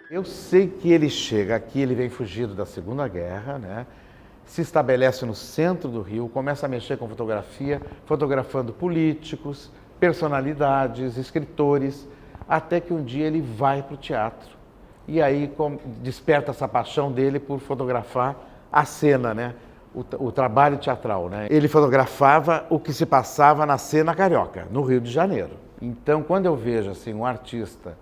Eu sei que ele chega aqui, ele vem fugido da Segunda Guerra, né? Se estabelece no centro do Rio, começa a mexer com fotografia, fotografando políticos, personalidades, escritores, até que um dia ele vai para o teatro. E aí desperta essa paixão dele por fotografar a cena, né? O trabalho teatral, né? Ele fotografava o que se passava na cena carioca, no Rio de Janeiro. Então, quando eu vejo assim, um artista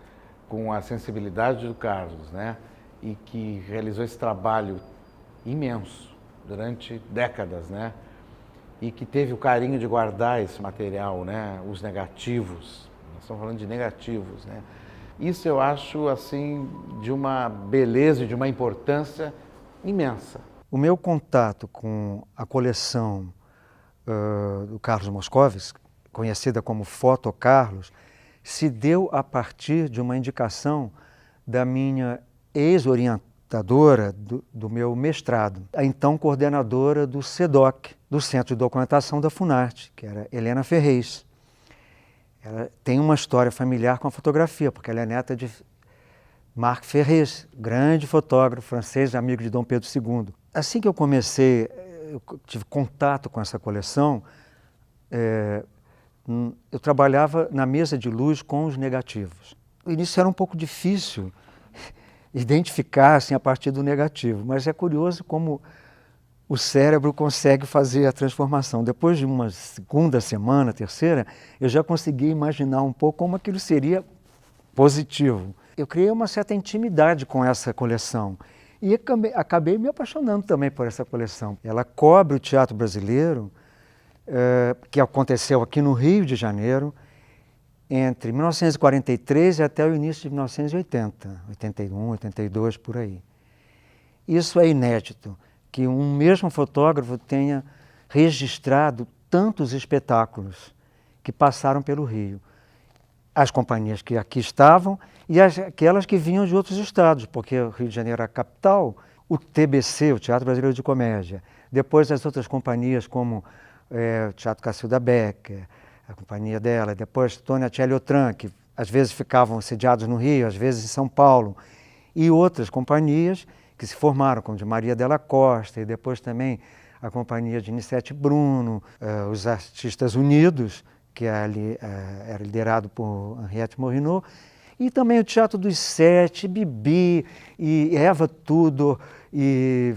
com a sensibilidade do Carlos, né, e que realizou esse trabalho imenso durante décadas, né, e que teve o carinho de guardar esse material, né, os negativos, nós estamos falando de negativos, né, isso eu acho assim de uma beleza e de uma importância imensa. O meu contato com a coleção do Carlos Moscovitz, conhecida como Foto Carlos, se deu a partir de uma indicação da minha ex-orientadora do meu mestrado, a então coordenadora do CEDOC, do Centro de Documentação da Funarte, que era Helena Ferrez. Ela tem uma história familiar com a fotografia, porque ela é neta de Marc Ferrez, grande fotógrafo francês, amigo de Dom Pedro II. Assim que eu comecei, eu tive contato com essa coleção, eu trabalhava na mesa de luz com os negativos. No início era um pouco difícil identificar assim, a partir do negativo, mas é curioso como o cérebro consegue fazer a transformação. Depois de uma segunda semana, terceira, eu já consegui imaginar um pouco como aquilo seria positivo. Eu criei uma certa intimidade com essa coleção e acabei me apaixonando também por essa coleção. Ela cobre o teatro brasileiro, que aconteceu aqui no Rio de Janeiro, entre 1943 e até o início de 1980, 81, 82, por aí. Isso é inédito, que um mesmo fotógrafo tenha registrado tantos espetáculos que passaram pelo Rio. As companhias que aqui estavam e aquelas que vinham de outros estados, porque o Rio de Janeiro era a capital, o TBC, o Teatro Brasileiro de Comédia, depois as outras companhias como o Teatro Cacilda Becker, a companhia dela, depois Tônia Tcheliotran, que às vezes ficavam sediados no Rio, às vezes em São Paulo, e outras companhias que se formaram, como de Maria Della Costa, e depois também a companhia de Nissete Bruno, os Artistas Unidos, que era liderado por Henriette Morinot, e também o Teatro dos Sete, Bibi, e Eva Tudor, e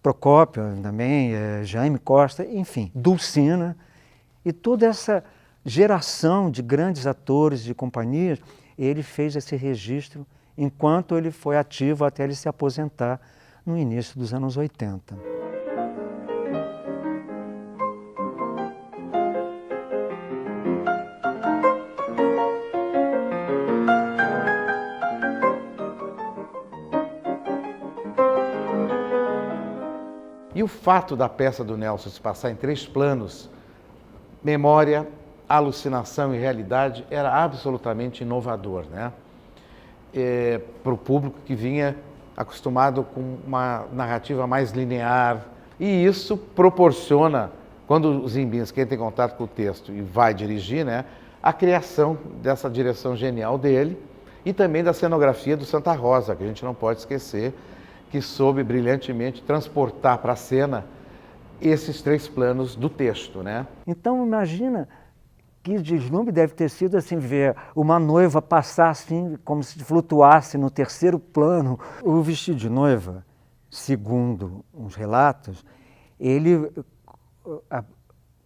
Procópio também, Jaime Costa, enfim, Dulcina, e toda essa geração de grandes atores de companhias, ele fez esse registro enquanto ele foi ativo até ele se aposentar no início dos anos 80. E o fato da peça do Nelson se passar em 3 planos, memória, alucinação e realidade, era absolutamente inovador, né? Para o público que vinha acostumado com uma narrativa mais linear. E isso proporciona, quando o Ziembinski entra em contato com o texto e vai dirigir, né, a criação dessa direção genial dele e também da cenografia do Santa Rosa, que a gente não pode esquecer, que soube brilhantemente transportar para a cena esses 3 planos do texto, né? Então imagina que deslumbre deve ter sido assim, ver uma noiva passar assim, como se flutuasse no 3º plano. O vestido de noiva, segundo uns relatos,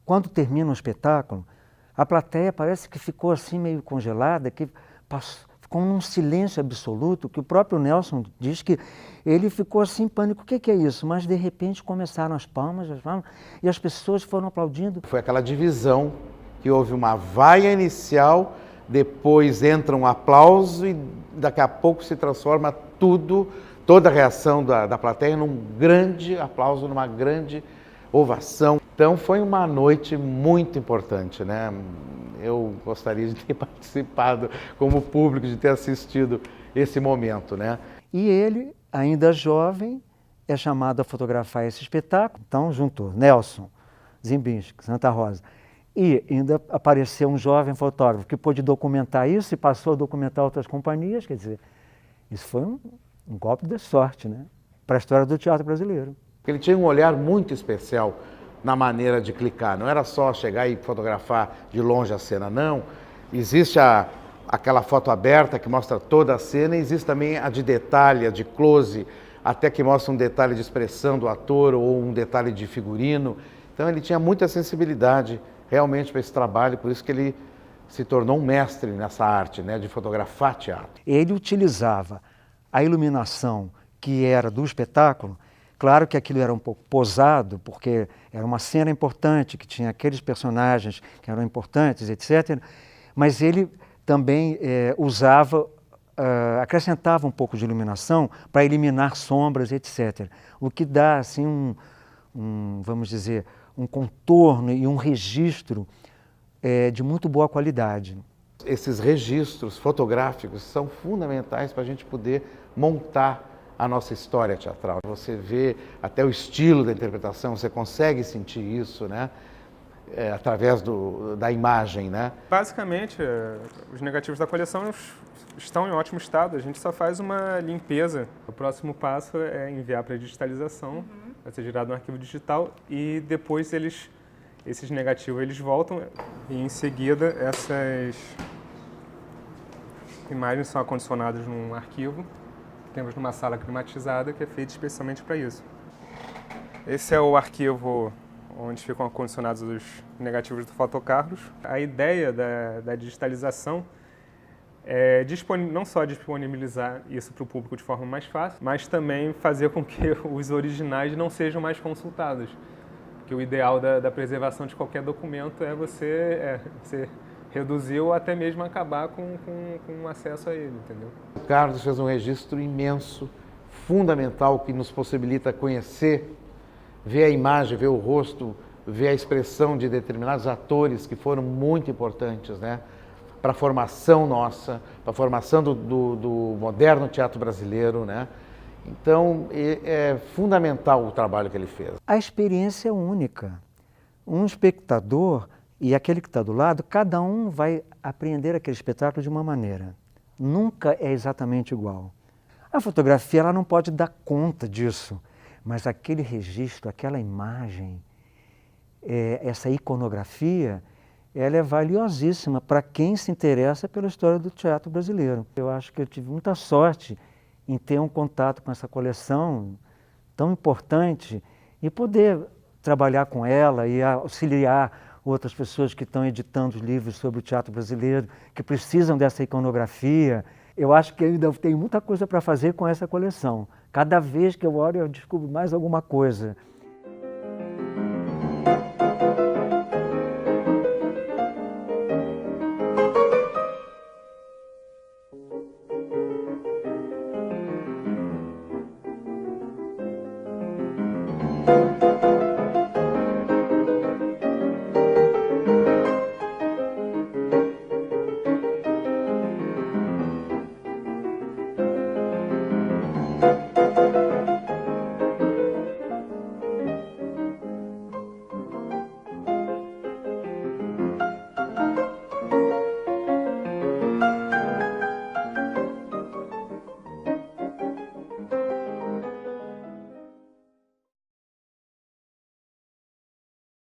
quando termina o espetáculo, a plateia parece que ficou assim meio congelada, que com um silêncio absoluto, que o próprio Nelson diz que ele ficou assim em pânico, o que é isso? Mas de repente começaram as palmas, e as pessoas foram aplaudindo. Foi aquela divisão que houve uma vaia inicial, depois entra um aplauso e daqui a pouco se transforma tudo, toda a reação da plateia num grande aplauso, numa grande ovação. Então foi uma noite muito importante, né? Eu gostaria de ter participado como público, de ter assistido esse momento, né? E ele, ainda jovem, é chamado a fotografar esse espetáculo. Então juntou Nelson, Ziembinski, Santa Rosa. E ainda apareceu um jovem fotógrafo que pôde documentar isso e passou a documentar outras companhias. Quer dizer, isso foi um golpe de sorte, né? Para a história do teatro brasileiro. Ele tinha um olhar muito especial na maneira de clicar. Não era só chegar e fotografar de longe a cena, não. Existe aquela foto aberta que mostra toda a cena, e existe também a de detalhe, a de close, até que mostra um detalhe de expressão do ator ou um detalhe de figurino. Então ele tinha muita sensibilidade realmente para esse trabalho, por isso que ele se tornou um mestre nessa arte, né, de fotografar teatro. Ele utilizava a iluminação que era do espetáculo. Claro que aquilo era um pouco posado, porque era uma cena importante, que tinha aqueles personagens que eram importantes, etc. Mas ele também usava, acrescentava um pouco de iluminação para eliminar sombras, etc. O que dá, assim, vamos dizer, um contorno e um registro de muito boa qualidade. Esses registros fotográficos são fundamentais para a gente poder montar a nossa história teatral. Você vê até o estilo da interpretação, você consegue sentir isso, né? Através da imagem, né? Basicamente, os negativos da coleção estão em ótimo estado, a gente só faz uma limpeza. O próximo passo é enviar para a digitalização, vai ser gerado no arquivo digital e depois esses negativos eles voltam e em seguida essas imagens são acondicionadas num arquivo. Temos numa sala climatizada que é feita especialmente para isso. Esse é o arquivo onde ficam acondicionados os negativos do Fotocarlos. A ideia da digitalização é não só disponibilizar isso para o público de forma mais fácil, mas também fazer com que os originais não sejam mais consultados. Porque o ideal da preservação de qualquer documento é você reduzir ou até mesmo acabar com acesso a ele, entendeu? O Carlos fez um registro imenso, fundamental, que nos possibilita conhecer, ver a imagem, ver o rosto, ver a expressão de determinados atores que foram muito importantes, né? Para a formação nossa, para a formação do moderno teatro brasileiro, né? Então, é fundamental o trabalho que ele fez. A experiência é única. Um espectador e aquele que está do lado, cada um vai apreender aquele espetáculo de uma maneira. Nunca é exatamente igual. A fotografia ela não pode dar conta disso, mas aquele registro, aquela imagem, essa iconografia, ela é valiosíssima para quem se interessa pela história do teatro brasileiro. Eu acho que eu tive muita sorte em ter um contato com essa coleção tão importante e poder trabalhar com ela e auxiliar outras pessoas que estão editando livros sobre o teatro brasileiro, que precisam dessa iconografia. Eu acho que ainda tem muita coisa para fazer com essa coleção. Cada vez que eu olho, eu descubro mais alguma coisa.